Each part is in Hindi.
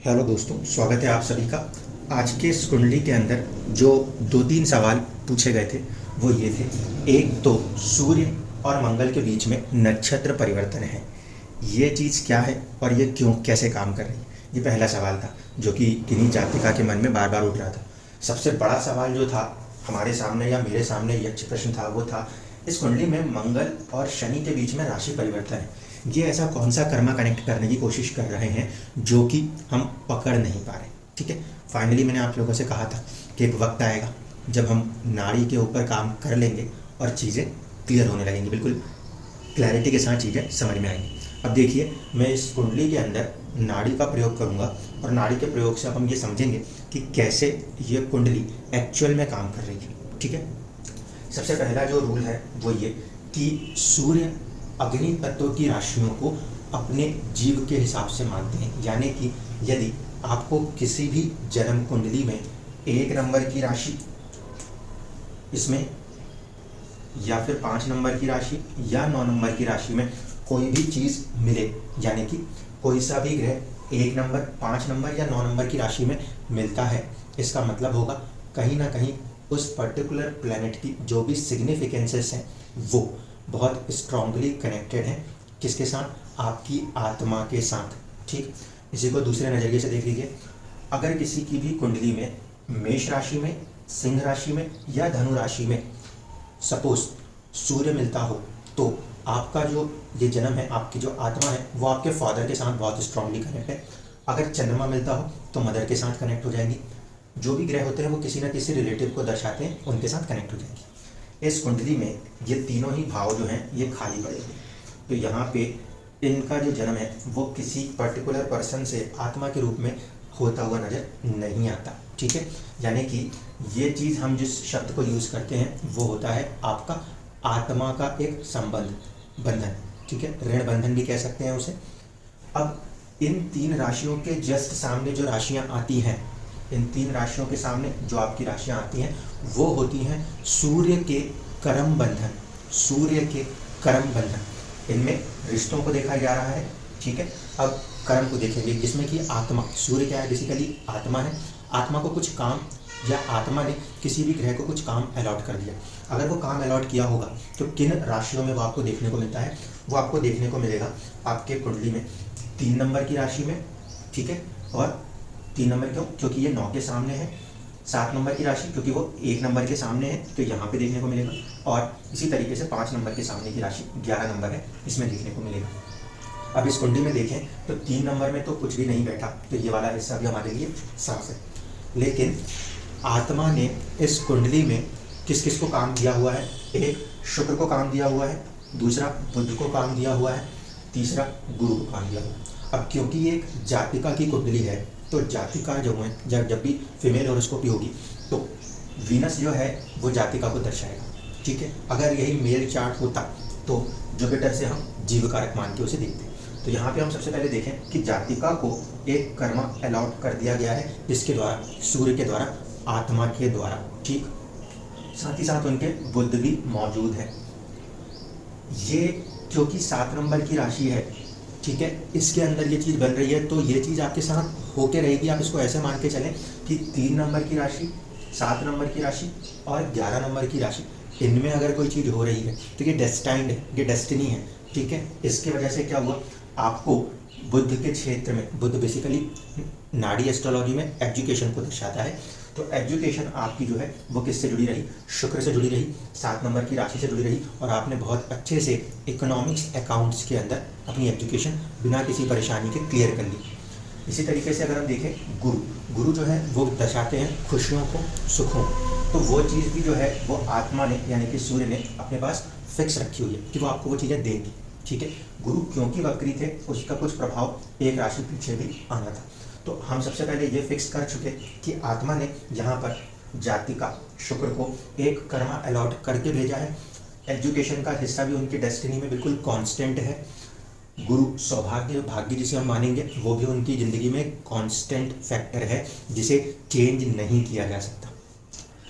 हेलो दोस्तों, स्वागत है आप सभी का। आज के इस कुंडली के अंदर जो दो तीन सवाल पूछे गए थे वो ये थे। एक तो सूर्य और मंगल के बीच में नक्षत्र परिवर्तन है, ये चीज़ क्या है और ये क्यों कैसे काम कर रही है, ये पहला सवाल था जो कि किन्हीं जातिका के मन में बार बार उठ रहा था। सबसे बड़ा सवाल जो था हमारे सामने या मेरे सामने यक्ष प्रश्न था वो था, इस कुंडली में मंगल और शनि के बीच में राशि परिवर्तन है, ये ऐसा कौन सा कर्मा कनेक्ट करने की कोशिश कर रहे हैं जो कि हम पकड़ नहीं पा रहे। ठीक है, फाइनली मैंने आप लोगों से कहा था कि एक वक्त आएगा जब हम नाड़ी के ऊपर काम कर लेंगे और चीज़ें क्लियर होने लगेंगी, बिल्कुल क्लैरिटी के साथ चीज़ें समझ में आएंगी। अब देखिए, मैं इस कुंडली के अंदर नाड़ी का प्रयोग करूंगा और नाड़ी के प्रयोग से अब हम ये समझेंगे कि कैसे ये कुंडली एक्चुअल में काम कर रही है। ठीक है, सबसे पहला जो रूल है वो ये कि सूर्य अग्नि तत्व की राशियों को अपने जीव के हिसाब से मानते हैं। यानी कि यदि आपको किसी भी जन्म कुंडली में 1 नंबर की राशि इसमें या फिर 5 नंबर की राशि या 9 नंबर की राशि में कोई भी चीज़ मिले, यानी कि कोई सा भी ग्रह 1 नंबर, 5 नंबर या 9 नंबर की राशि में मिलता है, इसका मतलब होगा कहीं ना कहीं उस पर्टिकुलर प्लैनेट की जो भी सिग्निफिकेंसेस हैं वो बहुत स्ट्रांगली कनेक्टेड हैं किसके साथ, आपकी आत्मा के साथ। ठीक, इसी को दूसरे नज़रिए से देख लीजिए। अगर किसी की भी कुंडली में मेष राशि में, सिंह राशि में या धनु राशि में सपोज सूर्य मिलता हो तो आपका जो ये जन्म है, आपकी जो आत्मा है वो आपके फादर के साथ बहुत स्ट्रांगली कनेक्ट है। अगर चंद्रमा मिलता हो तो मदर के साथ कनेक्ट हो जाएंगी। जो भी ग्रह होते हैं वो किसी ना किसी रिलेटिव को दर्शाते हैं, उनके साथ कनेक्ट हो जाएंगी। इस कुंडली में ये तीनों ही भाव जो हैं ये खाली पड़े हैं, तो यहाँ पे इनका जो जन्म है वो किसी पर्टिकुलर पर्सन से आत्मा के रूप में होता हुआ नज़र नहीं आता। ठीक है, यानी कि ये चीज़ हम जिस शब्द को यूज़ करते हैं वो होता है आपका आत्मा का एक संबंध, बंधन। ठीक है, ऋण बंधन भी कह सकते हैं उसे। अब इन 3 राशियों के जस्ट सामने जो राशियाँ आती हैं, इन 3 राशियों के सामने जो आपकी राशियाँ आती हैं वो होती हैं सूर्य के कर्म बंधन। सूर्य के कर्म बंधन, इनमें रिश्तों को देखा जा रहा है। ठीक है, अब कर्म को देखेंगे जिसमें कि आत्मा, सूर्य क्या है, बेसिकली आत्मा है। आत्मा को कुछ काम या आत्मा ने किसी भी ग्रह को कुछ काम अलॉट कर दिया। अगर वो काम अलॉट किया होगा तो किन राशियों में वो आपको देखने को मिलता है, वो आपको देखने को मिलेगा आपके कुंडली में 3 नंबर की राशि में। ठीक है, और 3 नंबर क्यों, क्योंकि ये 9 के सामने है। 7 नंबर की राशि क्योंकि वो 1 नंबर के सामने है तो यहाँ पे देखने को मिलेगा। और इसी तरीके से 5 नंबर के सामने की राशि 11 नंबर है, इसमें देखने को मिलेगा। अब इस कुंडली में देखें तो 3 नंबर में तो कुछ भी नहीं बैठा, तो ये वाला हिस्सा भी हमारे लिए साफ है। लेकिन आत्मा ने इस कुंडली में किस किस को काम दिया हुआ है, एक शुक्र को काम दिया हुआ है, दूसरा बुध को काम दिया हुआ है, तीसरा गुरु को काम दिया हुआ है। अब क्योंकि ये एक जातिका की कुंडली है तो जातिका जो है जब भी फीमेल हॉरोस्कोपी होगी तो वीनस जो है वो जातिका को दर्शाएगा। ठीक है, अगर यही मेल चार्ट होता तो जुपिटर से हम जीव कारक मान के उसे देखते। तो यहाँ पे हम सबसे पहले देखें कि जातिका को एक कर्मा अलॉट कर दिया गया है, इसके द्वारा, सूर्य के द्वारा, आत्मा के द्वारा। ठीक, साथ ही साथ उनके बुध भी मौजूद है। ये क्योंकि 7 नंबर की राशि है, ठीक है, इसके अंदर ये चीज़ बन रही है तो ये चीज़ आपके साथ होके रहेगी। आप इसको ऐसे मान के चलें कि 3 नंबर की राशि, 7 नंबर की राशि और 11 नंबर की राशि, इनमें अगर कोई चीज़ हो रही है तो ये डेस्टाइंड है, ये डेस्टिनी है। ठीक है, इसके वजह से क्या हुआ, आपको बुध के क्षेत्र में, बुध बेसिकली नाड़ी एस्ट्रोलॉजी में एजुकेशन को दर्शाता है, तो एजुकेशन आपकी जो है वो किससे जुड़ी रही, शुक्र से जुड़ी रही, 7 नंबर की राशि से जुड़ी रही, और आपने बहुत अच्छे से इकोनॉमिक्स अकाउंट्स के अंदर अपनी एजुकेशन बिना किसी परेशानी के क्लियर कर ली। इसी तरीके से अगर हम देखें गुरु, गुरु जो है वो दर्शाते हैं खुशियों को, सुखों, तो वो चीज़ भी जो है वो आत्मा ने यानी कि सूर्य ने अपने पास फिक्स रखी हुई है कि वो आपको वो चीज़ें देंगी। ठीक है, गुरु क्योंकि वक्री थे उसका कुछ प्रभाव एक राशि पीछे भी आना था। तो हम सबसे पहले ये फिक्स कर चुके कि आत्मा ने यहाँ पर जातिका शुक्र को एक कर्मा अलॉट करके भेजा है। एजुकेशन का हिस्सा भी उनकी डेस्टिनी में बिल्कुल कांस्टेंट है। गुरु सौभाग्य, भाग्य जिसे हम मानेंगे, वो भी उनकी ज़िंदगी में कांस्टेंट फैक्टर है जिसे चेंज नहीं किया जा सकता।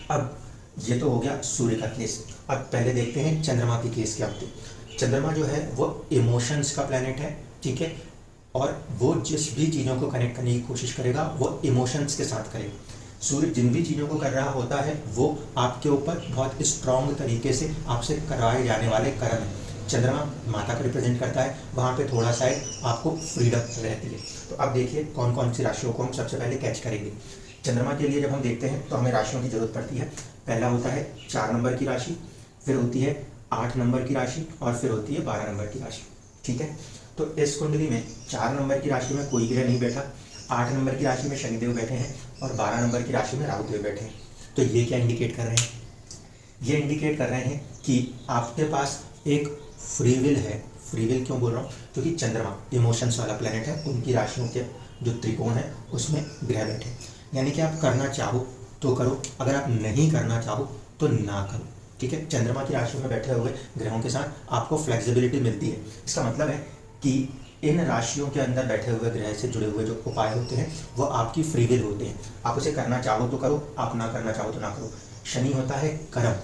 अब ये तो हो गया सूर्य का केस। अब पहले देखते हैं चंद्रमा के केस क्या होते हैं। चंद्रमा जो है वो इमोशंस का प्लैनेट है। ठीक है, और वो जिस भी चीज़ों को कनेक्ट करने की कोशिश करेगा वो इमोशंस के साथ करेगा। सूर्य जिन भी चीज़ों को कर रहा होता है वो आपके ऊपर बहुत स्ट्रॉन्ग तरीके से आपसे करवाए जाने वाले कर्म हैं। चंद्रमा माता को रिप्रेजेंट करता है, वहाँ पे थोड़ा सा आपको फ्रीडम रहती है। तो अब देखिए कौन कौन सी राशियों को हम सबसे पहले कैच करेंगे। चंद्रमा के लिए जब हम देखते हैं तो हमें राशियों की जरूरत पड़ती है। पहला होता है 4 नंबर की राशि, फिर होती है 8 नंबर की राशि और फिर होती है 12 नंबर की राशि। ठीक है, तो इस कुंडली में 4 नंबर की राशि में कोई ग्रह नहीं बैठा, 8 नंबर की राशि में शनिदेव बैठे हैं और 12 नंबर की राशि में राहुदेव बैठे हैं। तो ये क्या इंडिकेट कर रहे हैं? ये इंडिकेट कर रहे हैं कि आपके पास एक फ्री विल है। फ्री विल क्यों बोल रहा हूँ? क्योंकि चंद्रमा इमोशंस वाला प्लेनेट है, उनकी राशियों के जो त्रिकोण है उसमें ग्रह बैठे, यानी कि आप करना चाहो तो करो, अगर आप नहीं करना चाहो तो ना करो। ठीक है, चंद्रमा की राशियों में बैठे हुए ग्रहों के साथ आपको फ्लेक्सिबिलिटी मिलती है। इसका मतलब है कि इन राशियों के अंदर बैठे हुए ग्रह से जुड़े हुए जो उपाय होते हैं वो आपकी फ्री विल होते हैं। आप उसे करना चाहो तो करो, आप ना करना चाहो तो ना करो। शनि होता है कर्म,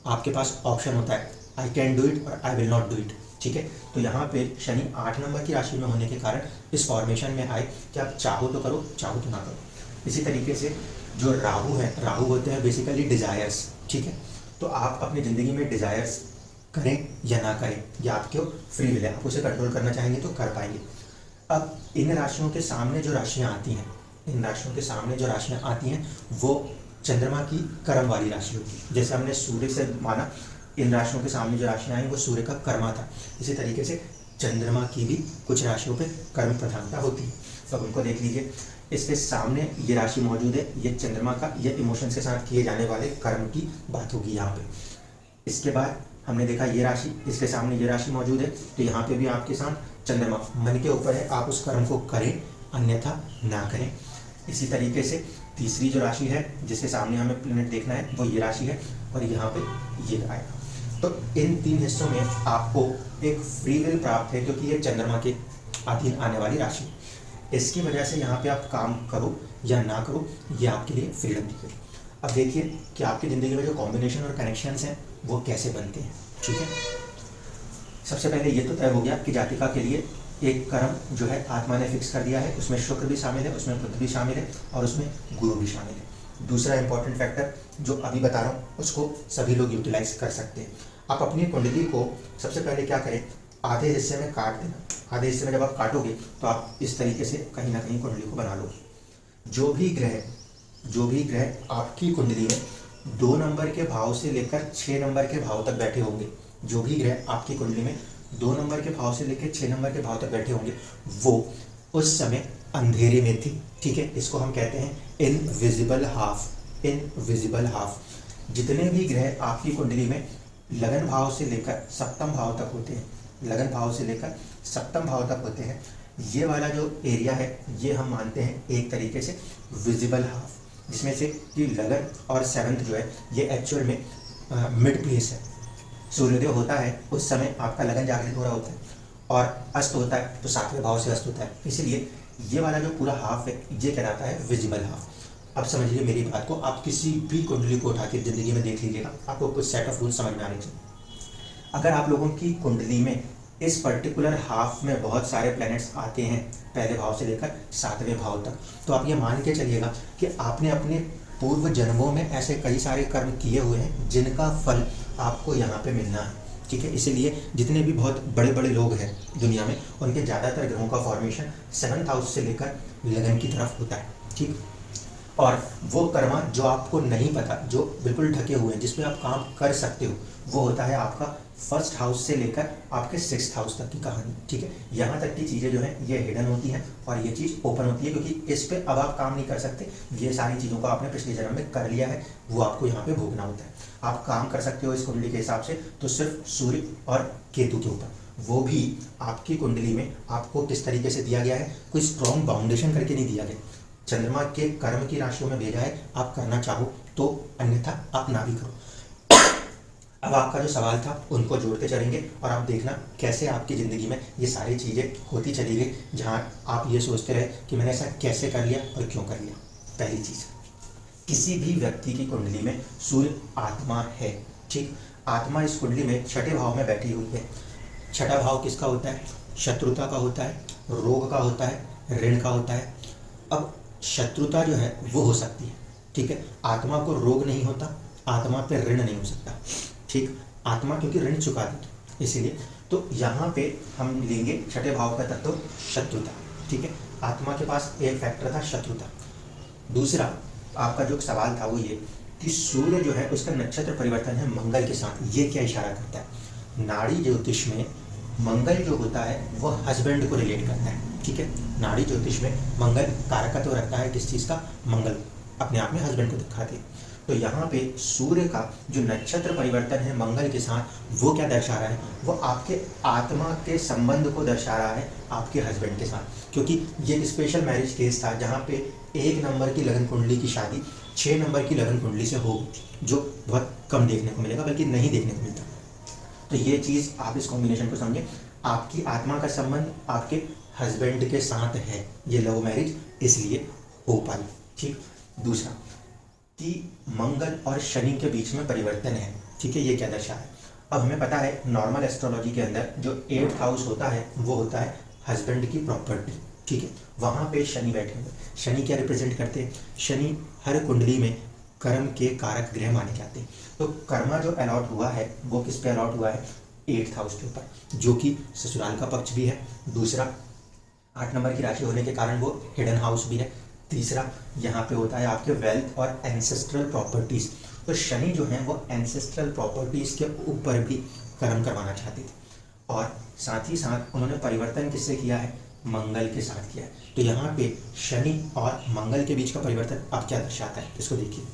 आपके पास ऑप्शन होता है आई कैन डू इट और I will not do it. ठीक है, तो यहाँ पे शनि 8 नंबर की राशि में होने के कारण इस फॉर्मेशन में आए कि आप चाहो तो करो, चाहो तो ना करो। इसी तरीके से जो राहु है, राहु होते हैं बेसिकली डिज़ायर्स। ठीक है, तो आप अपनी ज़िंदगी में डिज़ायर्स करें या ना करें, या आपके फ्री विल है, आप उसे कंट्रोल करना चाहेंगे तो कर पाएंगे। अब इन राशियों के सामने जो राशियाँ आती हैं, इन राशियों के सामने जो राशियाँ आती हैं वो चंद्रमा की कर्म वाली राशि होती है। जैसे हमने सूर्य से माना, इन राशियों के सामने जो राशियाँ आई वो सूर्य का कर्मा था, इसी तरीके से चंद्रमा की भी कुछ राशियों पे कर्म प्रधानता होती है। तो अब उनको देख लीजिए, इसके सामने ये राशि मौजूद है, ये चंद्रमा का, ये इमोशंस के साथ किए जाने वाले कर्म की बात होगी यहाँ पे। इसके बाद हमने देखा ये राशि, इसके सामने ये राशि मौजूद है, तो यहाँ पे भी आपके साथ चंद्रमा, मन के ऊपर है, आप उस कर्म को करें अन्यथा ना करें। इसी तरीके से तीसरी जो राशि है जिसके सामने हमें प्लेनेट देखना है वो ये राशि है और यहाँ पे ये आएगा। तो इन 3 हिस्सों में आपको एक फ्री विल प्राप्त है क्योंकि ये चंद्रमा के अधीन आने वाली राशि। इसकी वजह से यहाँ पे आप काम करो या ना करो, ये आपके लिए फ्रीडम दी गई। अब देखिए कि आपकी ज़िंदगी में जो कॉम्बिनेशन और कनेक्शंस हैं वो कैसे बनते हैं। ठीक है, सबसे पहले ये तो तय हो गया कि जातिका के लिए एक कर्म जो है आत्मा ने फिक्स कर दिया है, उसमें शुक्र भी शामिल है, उसमें बुध भी शामिल है और उसमें गुरु भी शामिल है। दूसरा इंपॉर्टेंट फैक्टर जो अभी बता रहा हूँ उसको सभी लोग यूटिलाइज कर सकते हैं। आप अपनी कुंडली को सबसे पहले क्या करें, आधे हिस्से में काट देना। आधे हिस्से में जब आप काटोगे तो आप इस तरीके से कहीं ना कहीं कुंडली को बना लो। जो भी ग्रह आपकी कुंडली में 2 नंबर के भाव से लेकर 6 नंबर के भाव तक बैठे होंगे, जो भी ग्रह आपकी कुंडली में 2 नंबर के भाव से लेकर 6 नंबर के भाव तक बैठे होंगे वो उस समय अंधेरे में थी। ठीक है, इसको हम कहते हैं इनविजिबल हाफ। Invisible half. जितने भी ग्रह आपकी कुंडली में लगन भाव से लेकर सप्तम भाव तक होते हैं, लगन भाव से लेकर सप्तम भाव तक होते हैं, ये वाला जो एरिया है ये हम मानते हैं एक तरीके से विजिबल हाफ, जिसमें से कि लगन और 7th जो है ये एक्चुअल में मिड प्लेस है। सूर्योदय होता है उस समय आपका लगन जागृत हो रहा होता है और अस्त होता है तो 7वें भाव से अस्त होता है, इसलिए ये वाला जो पूरा हाफ है ये कहलाता है विजिबल हाफ। अब समझिए मेरी बात को, आप किसी भी कुंडली को उठा के ज़िंदगी में देख लीजिएगा, आपको कुछ सेट ऑफ रूल समझ में आने चाहिए। अगर आप लोगों की कुंडली में इस पर्टिकुलर हाफ में बहुत सारे प्लैनेट्स आते हैं पहले भाव से लेकर 7वें भाव तक, तो आप ये मान के चलिएगा कि आपने अपने पूर्व जन्मों में ऐसे कई सारे कर्म किए हुए हैं जिनका फल आपको यहाँ पे मिलना है। ठीक है, इसीलिए जितने भी बहुत बड़े बड़े लोग हैं दुनिया में उनके ज़्यादातर ग्रहों का फॉर्मेशन 7th हाउस से लेकर लगन की तरफ होता है। ठीक, और वो कर्मा जो आपको नहीं पता, जो बिल्कुल ढके हुए हैं, जिसमें आप काम कर सकते हो, वो होता है आपका 1st हाउस से लेकर आपके 6th हाउस तक की कहानी। ठीक है, यहाँ तक की चीज़ें जो हैं ये हिडन होती हैं और ये चीज़ ओपन होती है क्योंकि इस पर अब आप काम नहीं कर सकते। ये सारी चीज़ों को आपने पिछले जन्म में कर लिया है, वो आपको यहाँ पे भोगना होता है। आप काम कर सकते हो इस कुंडली के हिसाब से तो सिर्फ सूर्य और केतु के ऊपर, वो भी आपकी कुंडली में आपको किस तरीके से दिया गया है, कोई स्ट्रॉन्ग बाउंडेशन करके नहीं दिया गया। चंद्रमा के कर्म की राशियों में भेजा है, आप करना चाहो तो, अन्यथा आप ना भी करो। अब आपका जो सवाल था उनको जोड़ते चलेंगे और आप देखना कैसे आपकी ज़िंदगी में ये सारी चीज़ें होती चली गई, जहाँ आप ये सोचते रहे कि मैंने ऐसा कैसे कर लिया और क्यों कर लिया। पहली चीज़, किसी भी व्यक्ति की कुंडली में सूर्य आत्मा है। ठीक, आत्मा इस कुंडली में 6ठे भाव में बैठी हुई है। 6ठा भाव किसका होता है? शत्रुता का होता है, रोग का होता है, ऋण का होता है। अब शत्रुता जो है वो हो सकती है, ठीक है। आत्मा को रोग नहीं होता, आत्मा पे ऋण नहीं हो सकता, ठीक। आत्मा क्योंकि ऋण चुका देती, इसीलिए तो यहाँ पे हम लेंगे छठे भाव का तत्व शत्रुता, ठीक है। आत्मा के पास एक फैक्टर था शत्रुता। दूसरा आपका जो सवाल था वो ये कि सूर्य जो है उसका नक्षत्र परिवर्तन है मंगल के साथ, ये क्या इशारा करता है? नाड़ी ज्योतिष में मंगल जो होता है वो हस्बैंड को रिलेट करता है, ठीक है। नाड़ी ज्योतिष में मंगल कारकत्व रखता है किस चीज़ का? मंगल अपने आप में हस्बैंड को दिखाते हैं। तो यहाँ पे सूर्य का जो नक्षत्र परिवर्तन है मंगल के साथ, वो क्या दर्शा रहा है? वो आपके आत्मा के संबंध को दर्शा रहा है आपके हस्बैंड के साथ, क्योंकि ये एक स्पेशल मैरिज केस था जहाँ पे 1 नंबर की लगन कुंडली की शादी 6 नंबर की लगन कुंडली से होगी, जो बहुत कम देखने को मिलेगा, बल्कि नहीं देखने को मिलता। तो ये चीज़ आप इस कॉम्बिनेशन को समझें, आपकी आत्मा का संबंध आपके हस्बैंड के साथ है, ये लव मैरिज इसलिए हो पाई, ठीक। दूसरा कि मंगल और शनि के बीच में परिवर्तन है, ठीक है, ये क्या दर्शा है? अब हमें पता है नॉर्मल एस्ट्रोलॉजी के अंदर जो 8th हाउस होता है वो होता है हस्बैंड की प्रॉपर्टी, ठीक है। वहाँ पे शनि बैठे हुए, शनि क्या रिप्रेजेंट करते हैं? शनि हर कुंडली में कर्म के कारक ग्रह माने जाते हैं। तो कर्मा जो अलॉट हुआ है वो किस पे अलॉट हुआ है? 8th हाउस के ऊपर, जो कि ससुराल का पक्ष भी है। दूसरा 8 नंबर की राशि होने के कारण वो हिडन हाउस भी है। तीसरा यहाँ पे होता है आपके वेल्थ और एंसेस्ट्रल प्रॉपर्टीज़। तो शनि जो है वो एंसेस्ट्रल प्रॉपर्टीज़ के ऊपर भी कर्म करवाना चाहते थे, और साथ ही साथ उन्होंने परिवर्तन किससे किया है? मंगल के साथ किया है। तो यहाँ पे शनि और मंगल के बीच का परिवर्तन अब क्या दर्शाता है, इसको देखिए।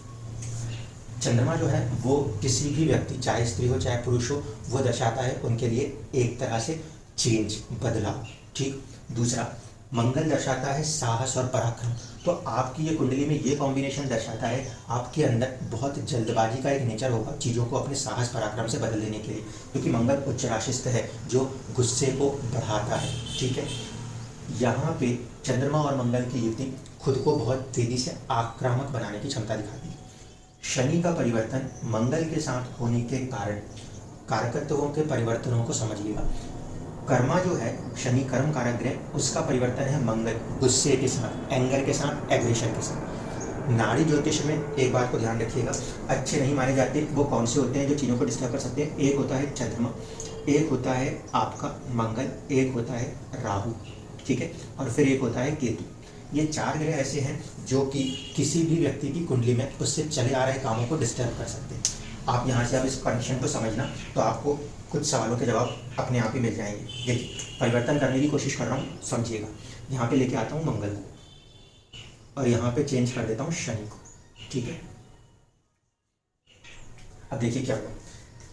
चंद्रमा जो है वो किसी भी व्यक्ति, चाहे स्त्री हो चाहे पुरुष हो, वो दर्शाता है उनके लिए एक तरह से चेंज, बदलाव, ठीक। दूसरा मंगल दर्शाता है साहस और पराक्रम। तो आपकी ये कुंडली में ये कॉम्बिनेशन दर्शाता है आपके अंदर बहुत जल्दबाजी का एक नेचर होगा चीज़ों को अपने साहस पराक्रम से बदल देने के लिए, क्योंकि मंगल उच्च राशिस्थ है जो गुस्से को बढ़ाता है, ठीक है। यहाँ पे चंद्रमा और मंगल की युति खुद को बहुत तेजी से आक्रामक बनाने की क्षमता दिखाती है। शनि का परिवर्तन मंगल के साथ होने के कारण कारकत्वों के परिवर्तनों को समझिएगा। कर्मा जो है शनि कर्म कारक ग्रह, उसका परिवर्तन है मंगल गुस्से के साथ, एंगर के साथ, एग्रेशन के साथ। नाड़ी ज्योतिष में एक बात को ध्यान रखिएगा, अच्छे नहीं माने जाते वो कौन से होते हैं जो चीज़ों को डिस्टर्ब कर सकते हैं? एक होता है चंद्रमा, एक होता है आपका मंगल, एक होता है राहु, ठीक है, और फिर एक होता है केतु। ये 4 ग्रह ऐसे हैं जो कि किसी भी व्यक्ति की कुंडली में उससे चले आ रहे कामों को डिस्टर्ब कर सकते हैं। आप यहाँ से अब इस कंडीशन को समझना तो आपको कुछ सवालों के जवाब अपने आप ही मिल जाएंगे। देखिए, परिवर्तन करने की कोशिश कर रहा हूँ, समझिएगा। यहाँ पे लेके आता हूँ मंगल को और यहाँ पे चेंज कर देता हूँ शनि को, ठीक है। अब देखिए क्या हुआ,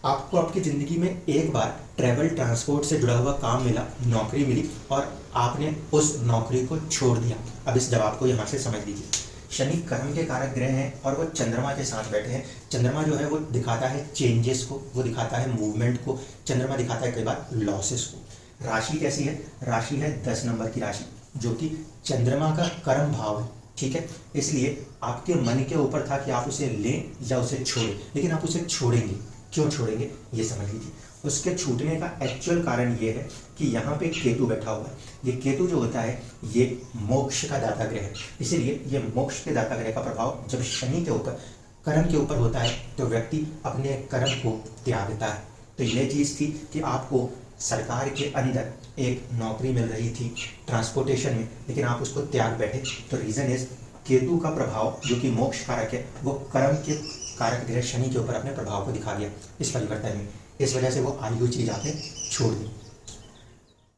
आपको आपकी ज़िंदगी में एक बार ट्रैवल ट्रांसपोर्ट से जुड़ा हुआ काम मिला, नौकरी मिली, और आपने उस नौकरी को छोड़ दिया। अब इस जवाब को यहाँ से समझ लीजिए। शनि कर्म के कारक ग्रह हैं और वो चंद्रमा के साथ बैठे हैं। चंद्रमा जो है वो दिखाता है चेंजेस को, वो दिखाता है मूवमेंट को, चंद्रमा दिखाता है कई बार लॉसेस को। राशि कैसी है? राशि है 10 नंबर की राशि, जो कि चंद्रमा का कर्म भाव है, ठीक है। इसलिए आपके मन के ऊपर था कि आप उसे लें या उसे छोड़ें, लेकिन आप उसे छोड़ेंगे। क्यों छोड़ेंगे ये समझ लीजिए। उसके छूटने का एक्चुअल कारण ये है कि यहाँ पे केतु बैठा हुआ है। ये केतु जो होता है ये मोक्ष का दाता ग्रह है, इसीलिए ये मोक्ष के दाता ग्रह का प्रभाव जब शनि के ऊपर, कर्म के ऊपर होता है तो व्यक्ति अपने कर्म को त्यागता है। तो ये चीज़ थी कि आपको सरकार के अंदर एक नौकरी मिल रही थी ट्रांसपोर्टेशन में, लेकिन आप उसको त्याग बैठे। तो रीज़न इज केतु का प्रभाव जो कि मोक्ष कारक है वो कर्म के कारक ग्रह शनि के ऊपर अपने प्रभाव को दिखा गया इस परिवर्तन में। इस वजह से वो आई हुई चीज़ आपने छोड़ दी।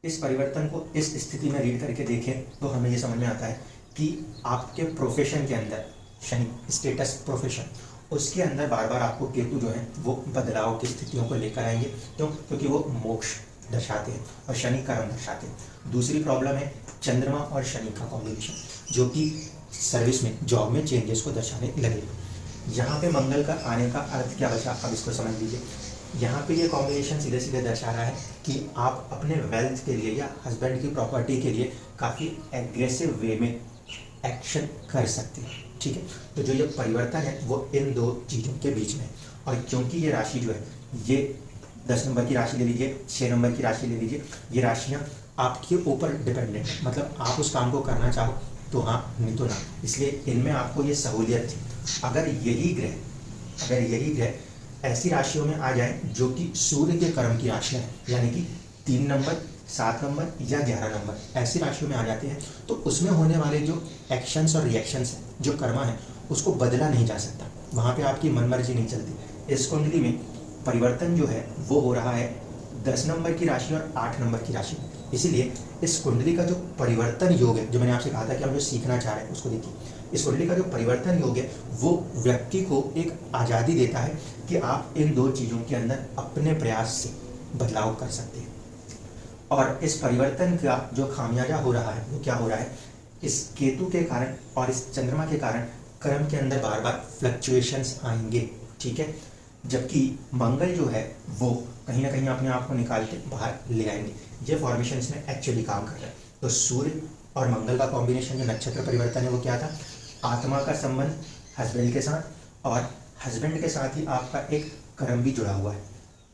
इस परिवर्तन को इस स्थिति में रीड करके देखें तो हमें ये समझ में आता है कि आपके प्रोफेशन के अंदर शनि, स्टेटस प्रोफेशन, उसके अंदर बार बार आपको केतु जो है वो बदलाव की स्थितियों को लेकर आएंगे। क्यों? क्योंकि वो मोक्ष दर्शाते हैं और शनि कर्म दर्शाते हैं। दूसरी प्रॉब्लम है चंद्रमा और शनि का कॉम्बिनेशन, जो कि सर्विस में, जॉब में चेंजेस को दर्शाने लगे। यहाँ पे मंगल का आने का अर्थ क्या बचा, अब इसको समझ लीजिए। यहाँ पे ये कॉम्बिनेशन सीधे सीधे दर्शा रहा है कि आप अपने वेल्थ के लिए या हस्बैंड की प्रॉपर्टी के लिए काफ़ी एग्रेसिव वे में एक्शन कर सकते हैं, ठीक है। तो जो ये परिवर्तन है वो इन 2 चीज़ों के बीच में है। और क्योंकि ये राशि जो है ये 10 नंबर की राशि ले लीजिए, 6 नंबर की राशि ले लीजिए, ये राशियाँ आपके ऊपर डिपेंडेंट है, मतलब आप उस काम को करना चाहो तो हाँ, नहीं तो ना। इसलिए इनमें आपको ये सहूलियत थी। अगर यही ग्रह ऐसी राशियों में आ जाए जो कि सूर्य के कर्म की राशियाँ हैं, यानी कि 3 नंबर, 7 नंबर या 11 नंबर, ऐसी राशियों में आ जाते हैं, तो उसमें होने वाले जो एक्शंस और रिएक्शंस हैं, जो कर्मा है, उसको बदला नहीं जा सकता। वहाँ पे आपकी मनमर्जी नहीं चलती। इस कुंडली में परिवर्तन जो है वो हो रहा है 10 नंबर की राशि और 8 नंबर की राशि। इसीलिए इस कुंडली का जो परिवर्तन योग है, जो मैंने आपसे कहा था कि हम जो सीखना चाह रहे हैं उसको देखिए, इस कुंडली का जो परिवर्तन योग है वो व्यक्ति को एक आज़ादी देता है कि आप इन 2 चीज़ों के अंदर अपने प्रयास से बदलाव कर सकते हैं। और इस परिवर्तन का जो खामियाजा हो रहा है वो क्या हो रहा है, इस केतु के कारण और इस चंद्रमा के कारण कर्म के अंदर बार बार फ्लक्चुएशंस आएंगे, ठीक है। जबकि मंगल जो है वो कहीं ना कहीं अपने आप को निकाल के बाहर ले आएंगे। ये फॉर्मेशन इसमें एक्चुअली काम कर रहा है। तो सूर्य और मंगल का कॉम्बिनेशन, जो नक्षत्र परिवर्तन है वो क्या था, आत्मा का संबंध हस्बैंड के साथ, और हस्बैंड के साथ ही आपका एक कर्म भी जुड़ा हुआ है।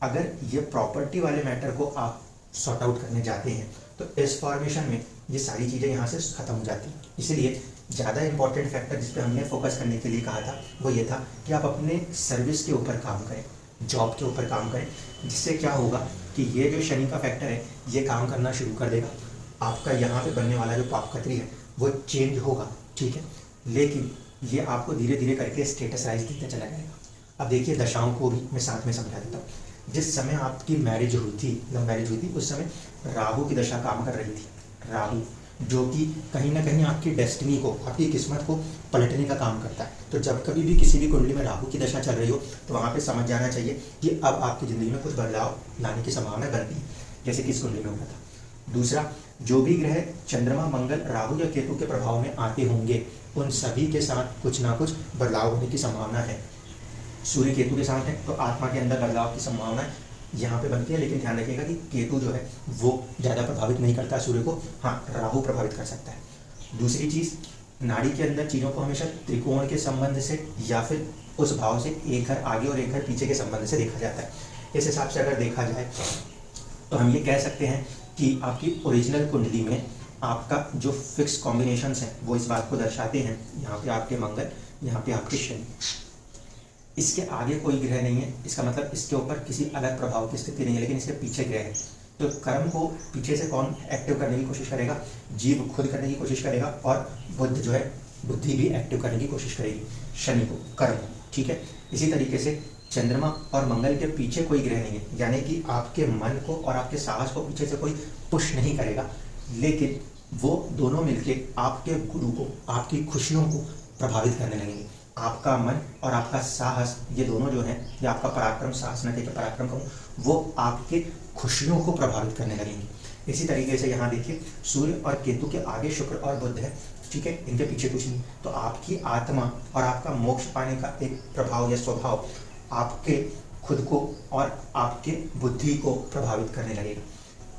अगर ये प्रॉपर्टी वाले मैटर को आप सॉर्ट आउट करने जाते हैं तो इस फॉर्मेशन में ये सारी चीज़ें यहाँ से ख़त्म हो जाती हैं। इसीलिए ज़्यादा इंपॉर्टेंट फैक्टर जिस पे हमने फोकस करने के लिए कहा था वो ये था कि आप अपने सर्विस के ऊपर काम करें, जॉब के ऊपर काम करें, जिससे क्या होगा कि ये जो शनि का फैक्टर है ये काम करना शुरू कर देगा। आपका यहाँ पे बनने वाला जो पापकत्री है वो चेंज होगा, ठीक है, लेकिन ये आपको धीरे धीरे करके स्टेटस राइज देते चला जाएगा। अब देखिए दशाओं को भी मैं साथ में समझा देता हूँ। जिस समय आपकी मैरिज हुई थी, लव मैरिज हुई थी, उस समय राहु की दशा काम कर रही थी। राहु जो कि कहीं ना कहीं आपकी डेस्टिनी को, आपकी किस्मत को पलटने का काम करता है। तो जब कभी भी किसी भी कुंडली में राहु की दशा चल रही हो तो वहाँ पे समझ जाना चाहिए कि अब आपकी ज़िंदगी में कुछ बदलाव लाने की संभावना बनती है, जैसे कि इस कुंडली में होता था। दूसरा, जो भी ग्रह चंद्रमा, मंगल, राहु या केतु के प्रभाव में आते होंगे उन सभी के साथ कुछ ना कुछ बदलाव होने की संभावना है। सूर्य केतु के साथ है तो आत्मा के अंदर बदलाव की संभावना यहाँ पे बनती है, लेकिन ध्यान रखिएगा कि केतु जो है वो ज़्यादा प्रभावित नहीं करता सूर्य को, हाँ राहु प्रभावित कर सकता है। दूसरी चीज़, नाड़ी के अंदर चीज़ों को हमेशा त्रिकोण के संबंध से या फिर उस भाव से एक घर आगे और एक घर पीछे के संबंध से देखा जाता है। इस हिसाब से अगर देखा जाए तो हम ये कह सकते हैं कि आपकी ओरिजिनल कुंडली में आपका जो फिक्स कॉम्बिनेशंस हैं वो इस बात को दर्शाते हैं। यहाँ पे आपके मंगल, यहाँ पे आपके शनि, इसके आगे कोई ग्रह नहीं है। इसका मतलब इसके ऊपर किसी अलग प्रभाव की स्थिति नहीं है, लेकिन इसके पीछे ग्रह है। तो कर्म को पीछे से कौन एक्टिव करने की कोशिश करेगा, जीव खुद करने की कोशिश करेगा, और बुद्ध जो है बुद्धि भी एक्टिव करने की कोशिश करेगी, शनि को, कर्म, ठीक है। इसी तरीके से चंद्रमा और मंगल के पीछे कोई ग्रह नहीं है, यानी कि आपके मन को और आपके साहस को पीछे से कोई पुश नहीं करेगा, लेकिन वो दोनों मिलके आपके गुरु को, आपकी खुशियों को प्रभावित करने लगेंगे। आपका मन और आपका साहस, ये दोनों जो हैं, या आपका पराक्रम, साहस न कहकर पराक्रम कहूँ, वो आपके खुशियों को प्रभावित करने लगेंगे। इसी तरीके से यहाँ देखिए सूर्य और केतु के आगे शुक्र और बुध है, ठीक है, इनके पीछे कुछ नहीं। तो आपकी आत्मा और आपका मोक्ष पाने का एक प्रभाव या स्वभाव आपके खुद को और आपके बुद्धि को प्रभावित करने लगेगा।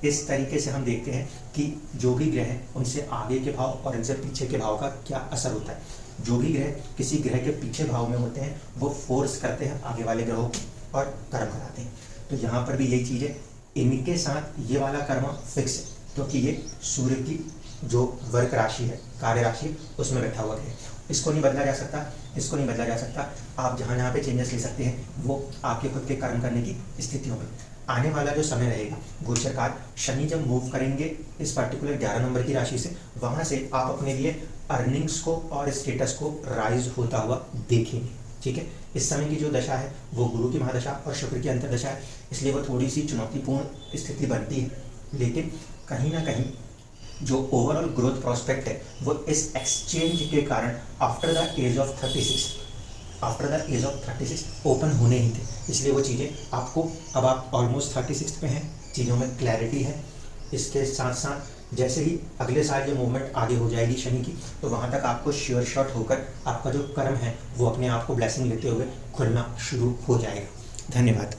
इस तरीके से हम देखते हैं कि जो भी ग्रह हैं उनसे आगे के भाव और इनसे पीछे के भाव का क्या असर होता है। जो भी ग्रह किसी ग्रह के पीछे भाव में होते हैं वो फोर्स करते हैं आगे वाले ग्रहों को और कर्म कराते हैं। तो यहाँ पर भी यही चीज़ है, इनके साथ ये वाला कर्म फिक्स है, क्योंकि ये सूर्य की जो वर्क राशि है, कार्य राशि, उसमें बैठा हुआ है। इसको नहीं बदला जा सकता, इसको नहीं बदला जा सकता। आप जहाँ जहाँ पे चेंजेस ले सकते हैं वो आपके खुद के कर्म करने की स्थितियों में। आने वाला जो समय रहेगा गोचर काल, शनि जब मूव करेंगे इस पर्टिकुलर 11 नंबर की राशि से, वहाँ से आप अपने लिए अर्निंग्स को और स्टेटस को राइज होता हुआ देखेंगे, ठीक है। इस समय की जो दशा है वो गुरु की महादशा और शुक्र की अंतर्दशा है, इसलिए वो थोड़ी सी चुनौतीपूर्ण स्थिति बनती है, लेकिन कहीं ना कहीं जो ओवरऑल ग्रोथ प्रोस्पेक्ट है वो इस एक्सचेंज के कारण after the age of 36 open होने ही थे। इसलिए वो चीज़ें आपको, अब आप ऑलमोस्ट 36 पे हैं, चीज़ों में क्लैरिटी है। इसके साथ साथ जैसे ही अगले साल ये मूवमेंट आगे हो जाएगी शनि की, तो वहाँ तक आपको श्योर शॉट होकर आपका जो कर्म है वो अपने आप को ब्लेसिंग लेते हुए खुलना शुरू हो जाएगा। धन्यवाद।